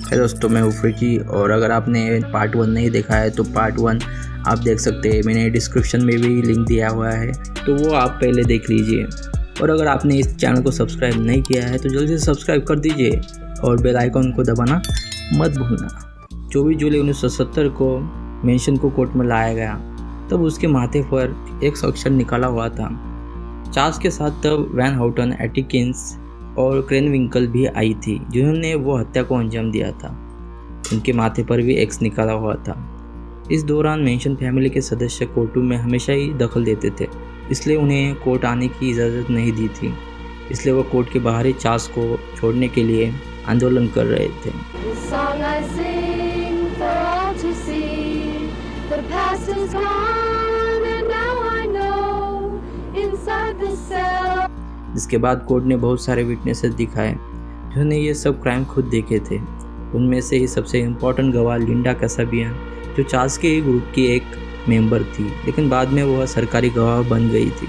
है दोस्तों, मैं हूँ फ्रिकी और अगर आपने पार्ट 1 नहीं देखा है तो पार्ट 1 आप देख सकते हैं। मैंने डिस्क्रिप्शन में भी लिंक दिया हुआ है, तो वो आप पहले देख लीजिए। और अगर आपने इस चैनल को सब्सक्राइब नहीं किया है तो जल्दी से सब्सक्राइब कर दीजिए और बेल आइकन को दबाना मत भूलना। 24 जुलाई 1970 को मेंशन को कोर्ट में लाया गया। तब उसके माथे पर एक अक्षर निकाला हुआ था। चार्ल्स के साथ तब वैन हाउटन, एटिकिंस और क्रेनविंकल भी आई थी, जिन्होंने वो हत्या को अंजाम दिया था। उनके माथे पर भी एक्स निकाला हुआ था। इस दौरान मेंशन फैमिली के सदस्य कोर्ट में हमेशा ही दखल देते थे, इसलिए उन्हें कोर्ट आने की इजाज़त नहीं दी थी। इसलिए वो कोर्ट के बाहर ही चार्ल्स को छोड़ने के लिए आंदोलन कर रहे थे। इसके बाद कोर्ट ने बहुत सारे विटनेसेस दिखाए जिन्होंने ये सब क्राइम खुद देखे थे। उनमें से ही सबसे इम्पोर्टेंट गवाह लिंडा कासाबियान, जो चार्ल्स के ग्रुप की एक मेंबर थी, लेकिन बाद में वह सरकारी गवाह बन गई थी।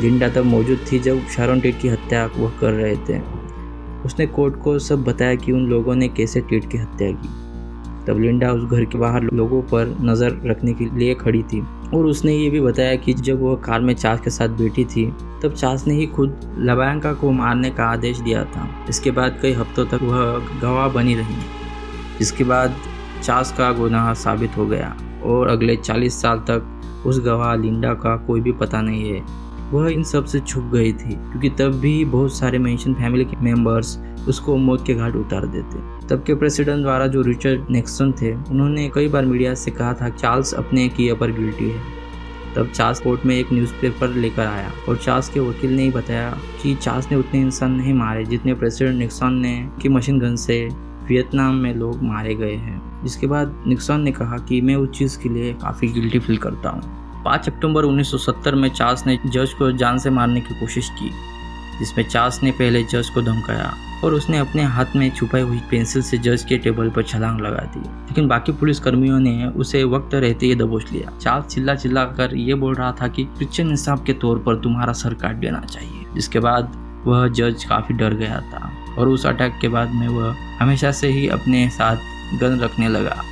लिंडा तब मौजूद थी जब शारोन टेट की हत्या वह कर रहे थे। उसने कोर्ट को सब बताया कि उन लोगों ने कैसे टेट की हत्या की। तब लिंडा उस घर के बाहर लोगों पर नज़र रखने के लिए खड़ी थी और उसने ये भी बताया कि जब वह कार में चार्ल्स के साथ बैठी थी तब चार्ल्स ने ही खुद लबायांका को मारने का आदेश दिया था। इसके बाद कई हफ्तों तक वह गवाह बनी रही, जिसके बाद चार्ल्स का गुनाह साबित हो गया और अगले 40 साल तक उस गवाह लिंडा का कोई भी पता नहीं है। वह इन सब से छुप गई थी क्योंकि तब भी बहुत सारे मेंशन फैमिली के मेंबर्स उसको मौत के घाट उतार देते। तब के प्रेसिडेंट द्वारा जो रिचर्ड निक्सन थे, उन्होंने कई बार मीडिया से कहा था चार्ल्स अपने किए पर गिल्टी है। तब चार्ल्स कोर्ट में एक न्यूज़पेपर लेकर आया और चार्ल्स के वकील ने बताया कि चार्ल्स ने उतने इंसान नहीं मारे जितने प्रेसिडेंट निक्सन ने की मशीन गन से वियतनाम में लोग मारे गए हैं। जिसके बाद निक्सन ने कहा कि मैं उस चीज़ के लिए काफ़ी गिल्टी फील करता हूँ। 5 अक्टूबर 1970 में चार्ल्स ने जज को जान से मारने की कोशिश की, जिसमें चार्ल्स ने पहले जज को धमकाया और उसने अपने हाथ में छुपाई हुई पेंसिल से जज के टेबल पर छलांग लगा दी। लेकिन बाकी पुलिस कर्मियों ने उसे वक्त रहते ही दबोच लिया। चार्ल्स चिल्ला कर ये बोल रहा था कि क्रिश्चियन इंसाफ के तौर पर तुम्हारा सर काट देना चाहिए। जिसके बाद वह जज काफ़ी डर गया था और उस अटैक के बाद में वह हमेशा से ही अपने साथ गन रखने लगा।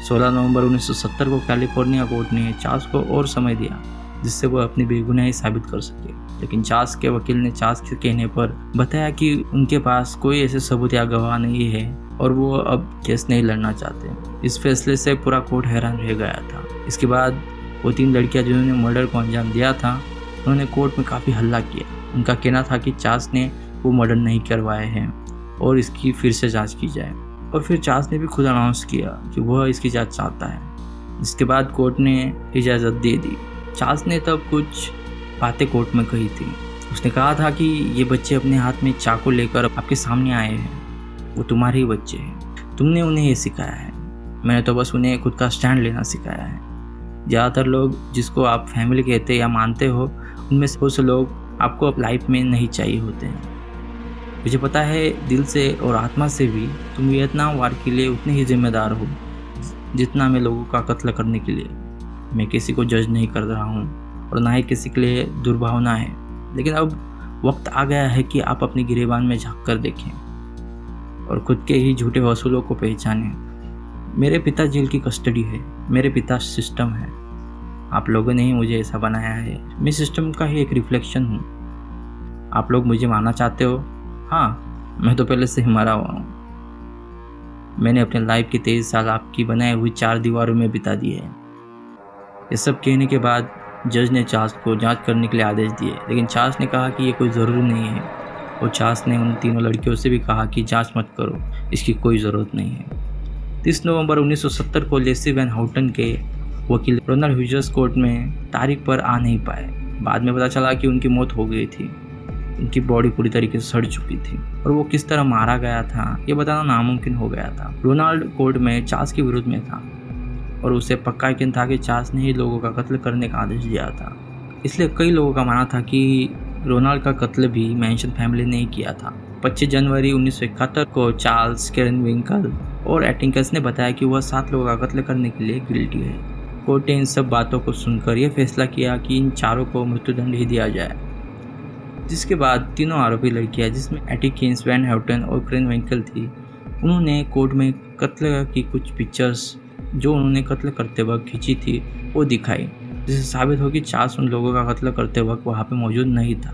16 नवंबर 1970 को कैलिफोर्निया कोर्ट ने चार्ल्स को और समय दिया जिससे वह अपनी बेगुनाही साबित कर सके। लेकिन चार्ल्स के वकील ने चार्ल्स के कहने पर बताया कि उनके पास कोई ऐसे सबूत या गवाह नहीं है और वो अब केस नहीं लड़ना चाहते। इस फैसले से पूरा कोर्ट हैरान रह गया था। इसके बाद वो 3 लड़कियां जिन्होंने मर्डर को अंजाम दिया था, उन्होंने कोर्ट में काफ़ी हल्ला किया। उनका कहना था कि चार्ल्स ने वो मर्डर नहीं करवाए हैं और इसकी फिर से जाँच की जाए। और फिर चार्ल्स ने भी खुद अनाउंस किया कि वह इसकी जांच चाहता है। इसके बाद कोर्ट ने इजाज़त दे दी। चार्ल्स ने तब कुछ बातें कोर्ट में कही थी। उसने कहा था कि ये बच्चे अपने हाथ में चाकू लेकर आपके सामने आए हैं, वो तुम्हारे ही बच्चे हैं, तुमने उन्हें ये सिखाया है। मैंने तो बस उन्हें खुद का स्टैंड लेना सिखाया है। ज़्यादातर लोग जिसको आप फैमिली कहते या मानते हो, उनमें से बहुत से लोग आपको लाइफ में नहीं चाहिए होते हैं। मुझे पता है दिल से और आत्मा से भी तुम वियतनाम वार के लिए उतने ही जिम्मेदार हो जितना मैं लोगों का कत्ल करने के लिए। मैं किसी को जज नहीं कर रहा हूँ और ना ही किसी के लिए दुर्भावना है, लेकिन अब वक्त आ गया है कि आप अपनी गिरेबान में झांक कर देखें और खुद के ही झूठे वसूलों को पहचानें। मेरे पिता जेल की कस्टडी है, मेरे पिता सिस्टम है। आप लोगों ने ही मुझे ऐसा बनाया है। मैं सिस्टम का ही एक रिफ्लेक्शन हूँ। आप लोग मुझे मारना चाहते हो? हाँ, मैं तो पहले से ही मरा हुआ हूँ। मैंने अपने लाइफ के 23 साल आपकी बनाई हुई 4 दीवारों में बिता दिए हैं। ये सब कहने के बाद जज ने चार्ल्स को जांच करने के लिए आदेश दिए, लेकिन चार्ल्स ने कहा कि ये कोई ज़रूरी नहीं है और चार्ल्स ने उन तीनों लड़कियों से भी कहा कि जांच मत करो, इसकी कोई ज़रूरत नहीं है। 30 नवंबर 1970 को लेसी वैन हाउटन के वकील रोनाल्ड ह्यूजेस कोर्ट में तारीख पर आ नहीं पाए। बाद में पता चला कि उनकी मौत हो गई थी। उनकी बॉडी पूरी तरीके से सड़ चुकी थी और वो किस तरह मारा गया था ये बताना नामुमकिन हो गया था। रोनाल्ड कोर्ट में चार्ल्स के विरुद्ध में था और उसे पक्का यकीन था कि चार्ल्स ने ही लोगों का कत्ल करने का आदेश दिया था। इसलिए कई लोगों का मानना था कि रोनाल्ड का कत्ल भी मेंशन फैमिली ने ही किया था। 25 जनवरी 1971 को चार्ल्स, क्रेनविंकल और एटिंकस ने बताया कि वह 7 लोगों का कत्ल करने के लिए गिल्टी है। कोर्ट ने इन सब बातों को सुनकर यह फैसला किया कि इन चारों को मृत्युदंड ही दिया जाए। जिसके बाद तीनों आरोपी लड़कियां, जिसमें एटिकिंस, वैन हाउटन और क्रेनविंकल थी, उन्होंने कोर्ट में कत्ल की कुछ पिक्चर्स जो उन्होंने कत्ल करते वक्त खींची थी वो दिखाई, जिससे साबित हो कि चार्ल्स उन लोगों का कत्ल करते वक्त वहाँ पे मौजूद नहीं था।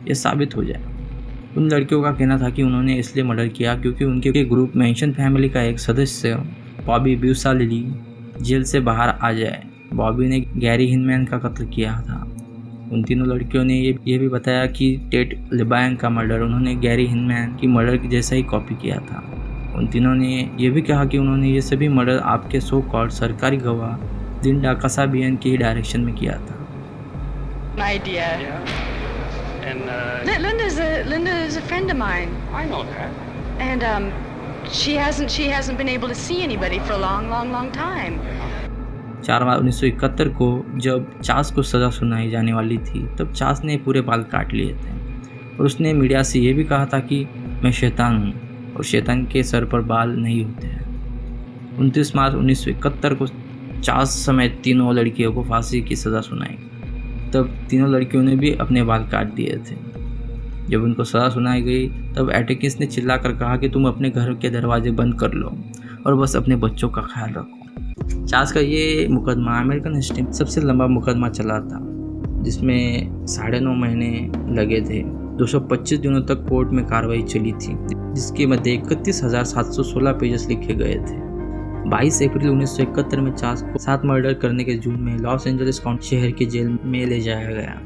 ये साबित हो जाए। उन लड़कियों का कहना था कि उन्होंने इसलिए मर्डर किया क्योंकि उनके ग्रुप मैंशन फैमिली का एक सदस्य बॉबी ब्यूसालिली जेल से बाहर आ जाए। बॉबी ने गैरी हिनमैन का कत्ल किया था। उन तीनों लड़कियों ने ये भी बताया कि टेट लिबायन का मर्डर उन्होंने गैरी हिनमैन की मर्डर की जैसा ही कॉपी किया था। उन तीनों ने यह भी कहा कि उन्होंने ये सभी मर्डर आपके सो कॉल्ड सरकारी गवाह लिंडा कसाबियन के डायरेक्शन में किया था। Idea. Yeah. And Linda is a friend of mine, I know that. and she hasn't been able to see anybody for a long time. 4 मार्च 1971 को जब चार्ल्स को सज़ा सुनाई जाने वाली थी तब चार्ल्स ने पूरे बाल काट लिए थे और उसने मीडिया से ये भी कहा था कि मैं शैतान हूँ और शैतान के सर पर बाल नहीं होते हैं। 29 मार्च 1971 को चार्ल्स समेत तीनों लड़कियों को फांसी की सज़ा सुनाई। तब तीनों लड़कियों ने भी अपने बाल काट दिए थे। जब उनको सज़ा सुनाई गई तब एटकिंस ने चिल्लाकर कहा कि तुम अपने घर के दरवाजे बंद कर लो और बस अपने बच्चों का ख्याल रखो। चार्ल्स का ये मुकदमा अमेरिकन हिस्ट्री में सबसे लंबा मुकदमा चला था, जिसमें 9.5 महीने लगे थे। 225 दिनों तक कोर्ट में कार्रवाई चली थी, जिसके मध्य 31,716 पेजेस लिखे गए थे। 22 अप्रैल 1971 में चार्ल्स को 7 मर्डर करने के जुर्म में लॉस एंजलिस काउंटी शहर की जेल में ले जाया गया।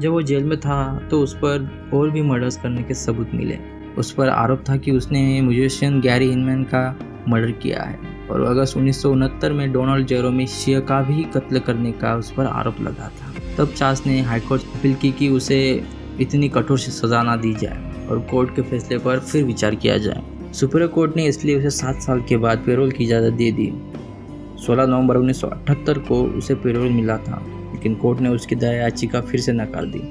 जब वो जेल में था तो उस पर और भी मर्डर्स करने के सबूत मिले। उस पर आरोप था कि उसने म्यूजिशियन गैरी हिनमैन का मर्डर किया है और अगस्त 1969 में डोनाल्ड जेरोमी शिया का भी कत्ल करने का उस पर आरोप लगा था। तब चार्ल्स ने हाईकोर्ट से अपील की कि उसे इतनी कठोर से सज़ा ना दी जाए और कोर्ट के फैसले पर फिर विचार किया जाए। सुप्रीम कोर्ट ने इसलिए उसे 7 साल के बाद पेरोल की इजाज़त दे दी। 16 नवंबर 1978 को उसे पेरोल मिला था, लेकिन कोर्ट ने उसकी दया याचिका फिर से नकार दी।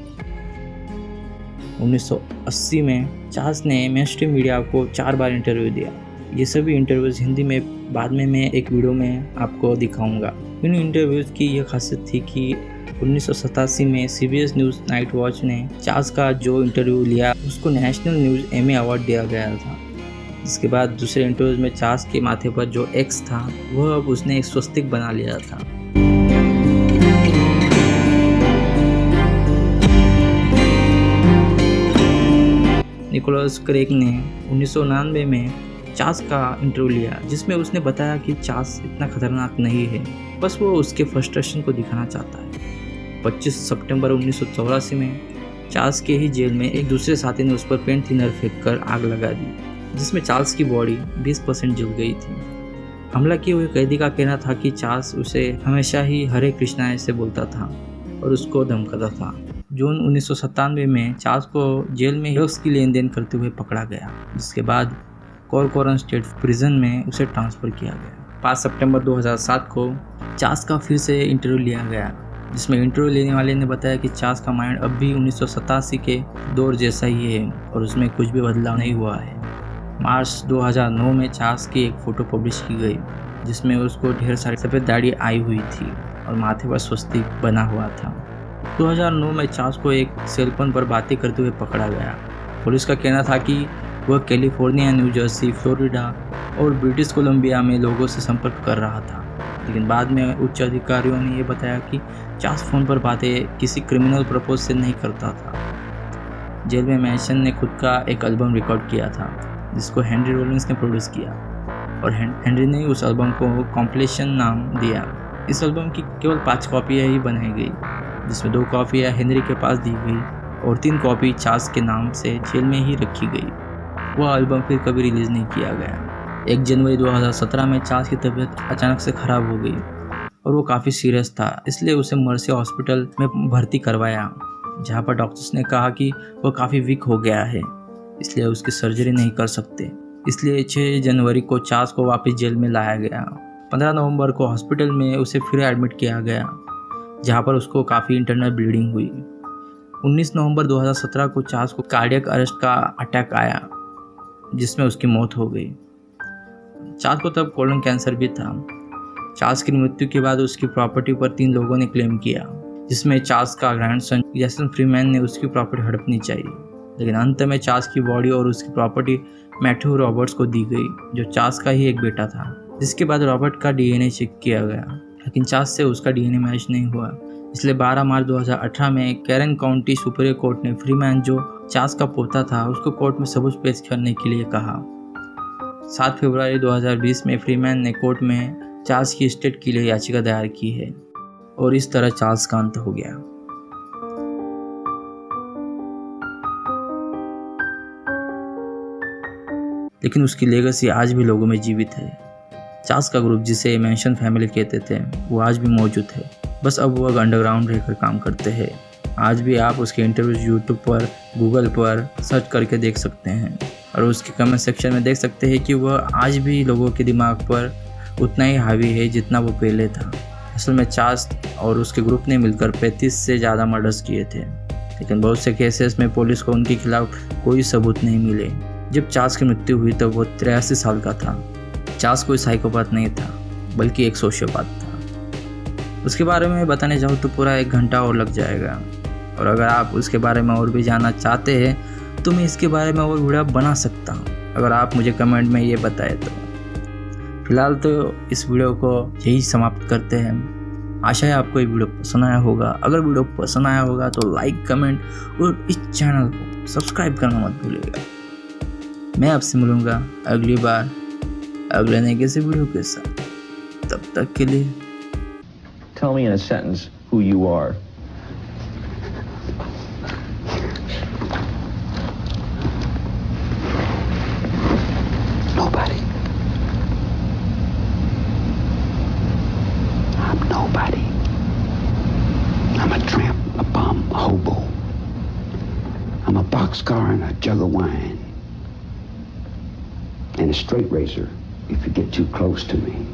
1980 में चार्ल्स ने मेनस्ट्रीम मीडिया को 4 बार इंटरव्यू दिया। ये सभी इंटरव्यूज़ हिंदी में बाद में मैं एक वीडियो में आपको दिखाऊंगा। इन इंटरव्यूज़ की यह खासियत थी कि 1987 में CBS न्यूज़ नाइट वॉच ने चार्ल्स का जो इंटरव्यू लिया उसको नेशनल न्यूज़ एमी अवार्ड दिया गया था। जिसके बाद दूसरे इंटरव्यूज़ में चार्ल्स के माथे पर जो एक्स था वह अब उसने एक स्वस्तिक बना लिया था। निकोलस क्रेग ने 1999 में चार्ल्स का इंटरव्यू लिया, जिसमें उसने बताया कि चार्ल्स इतना खतरनाक नहीं है, बस वो उसके फ्रस्ट्रेशन को दिखाना चाहता है। 25 सितंबर 1984 में चार्ल्स के ही जेल में एक दूसरे साथी ने उस पर पेंट थिनर फेंक कर आग लगा दी, जिसमें चार्ल्स की बॉडी 20% जल गई थी। हमला किए हुए कैदी का कहना था कि चार्ल्स उसे हमेशा ही हरे कृष्णा ऐसे बोलता था और उसको धमकाता था। जून 1997 में चार्ल्स को जेल में ड्रग्स की लेन देन करते हुए पकड़ा गया, जिसके बाद कॉरकोरन स्टेट प्रिजन में उसे ट्रांसफ़र किया गया। 5 सितंबर 2007 को चार्ल्स का फिर से इंटरव्यू लिया गया, जिसमें इंटरव्यू लेने वाले ने बताया कि चार्ल्स का माइंड अब भी 1987 के दौर जैसा ही है और उसमें कुछ भी बदलाव नहीं हुआ है। मार्च 2009 में चार्ल्स की एक फ़ोटो पब्लिश की गई, जिसमें उसको ढेर सारी सफ़ेद दाढ़ी आई हुई थी और माथे पर स्वस्तिक बना हुआ था। 2009 में चार्ल्स को एक सेलफोन पर बातें करते हुए पकड़ा गया। पुलिस का कहना था कि वह कैलिफोर्निया, न्यू जर्सी, फ्लोरिडा और ब्रिटिश कोलंबिया में लोगों से संपर्क कर रहा था, लेकिन बाद में उच्च अधिकारियों ने यह बताया कि चार्ल्स फ़ोन पर बातें किसी क्रिमिनल पर्पज से नहीं करता था। जेल में मैसन ने खुद का एक एल्बम रिकॉर्ड किया था, जिसको हेनरी रोलिंग्स ने प्रोड्यूस किया और हेनरी ने उस एल्बम को कॉम्पिलेशन नाम दिया। इस एल्बम की केवल 5 कॉपियाँ ही बनाई गई, जिसमें 2 कॉपियाँ हेनरी के पास दी गई और 3 कॉपी चार्ल्स के नाम से जेल में ही रखी गई। वह एल्बम फिर कभी रिलीज़ नहीं किया गया। 1 जनवरी 2017 में चार्ल्स की तबीयत अचानक से ख़राब हो गई और वो काफ़ी सीरियस था, इसलिए उसे मर्सी हॉस्पिटल में भर्ती करवाया, जहाँ पर डॉक्टर्स ने कहा कि वह काफ़ी वीक हो गया है, इसलिए उसकी सर्जरी नहीं कर सकते। इसलिए 6 जनवरी को चार्ल्स को वापस जेल में लाया गया। 15 नवंबर को हॉस्पिटल में उसे फिर एडमिट किया गया, जहाँ पर उसको काफ़ी इंटरनल ब्लीडिंग हुई। 19 नवंबर 2017 को चार्ल्स को कार्डियक अरेस्ट का अटैक आया, जिसमें उसकी मौत हो गई। चार्ल्स को तब कोलन कैंसर भी था। चार्ल्स की मृत्यु के बाद उसकी प्रॉपर्टी पर 3 लोगों ने क्लेम किया, जिसमें चार्ल्स का ग्रैंडसन जैसन फ्रीमैन ने उसकी प्रॉपर्टी हड़पनी चाहिए, लेकिन अंत में चार्ल्स की बॉडी और उसकी प्रॉपर्टी मैथ्यू रॉबर्ट्स को दी गई, जो चार्ल्स का ही एक बेटा था। जिसके बाद रॉबर्ट का डीएनए चेक किया गया, लेकिन चार्ल्स से उसका डीएनए मैच नहीं हुआ। इसलिए 12 मार्च 2018 में कैरन काउंटी सुपीरियर कोर्ट ने फ्रीमैन, जो चार्ल्स का पोता था, उसको कोर्ट में सबूत पेश करने के लिए कहा। 7 फरवरी 2020 में फ्रीमैन ने कोर्ट में चार्ल्स की एस्टेट के लिए याचिका दायर की है और इस तरह चार्ल्स का अंत हो गया। लेकिन उसकी लेगेसी आज भी लोगों में जीवित है। चार्ल्स का ग्रुप, जिसे मैंशन फैमिली कहते थे, वो आज भी मौजूद है। बस अब वो अंडरग्राउंड रहकर काम करते हैं। आज भी आप उसके इंटरव्यूज यूट्यूब पर, गूगल पर सर्च करके देख सकते हैं और उसके कमेंट सेक्शन में देख सकते हैं कि वह आज भी लोगों के दिमाग पर उतना ही हावी है जितना वो पहले था। असल में चार्ल्स और उसके ग्रुप ने मिलकर 35 से ज़्यादा मर्डर्स किए थे, लेकिन बहुत से केसेस में पुलिस को उनके खिलाफ कोई सबूत नहीं मिले। जब चार्ल्स की मृत्यु हुई तब वो 83 साल का था। चार्ल्स कोई साइकोपैथ नहीं था, बल्कि एक सोशियोपैथ था। उसके बारे में बताने जाऊँ तो पूरा 1 घंटा और लग जाएगा, और अगर आप उसके बारे में और भी जानना चाहते हैं तो मैं इसके बारे में और वीडियो बना सकता हूँ, अगर आप मुझे कमेंट में ये बताएं तो। फिलहाल तो इस वीडियो को यही समाप्त करते हैं। आशा है आपको ये वीडियो पसंद आया होगा। अगर वीडियो पसंद आया होगा तो लाइक, कमेंट और इस चैनल को सब्सक्राइब करना मत भूलिएगा। मैं आपसे मिलूँगा अगली बार अगले नए किसी वीडियो के साथ। तब तक के लिए Tell me in a sentence who you are. Nobody. I'm nobody. I'm a tramp, a bum, a hobo. I'm a boxcar and a jug of wine. And a straight razor if you get too close to me.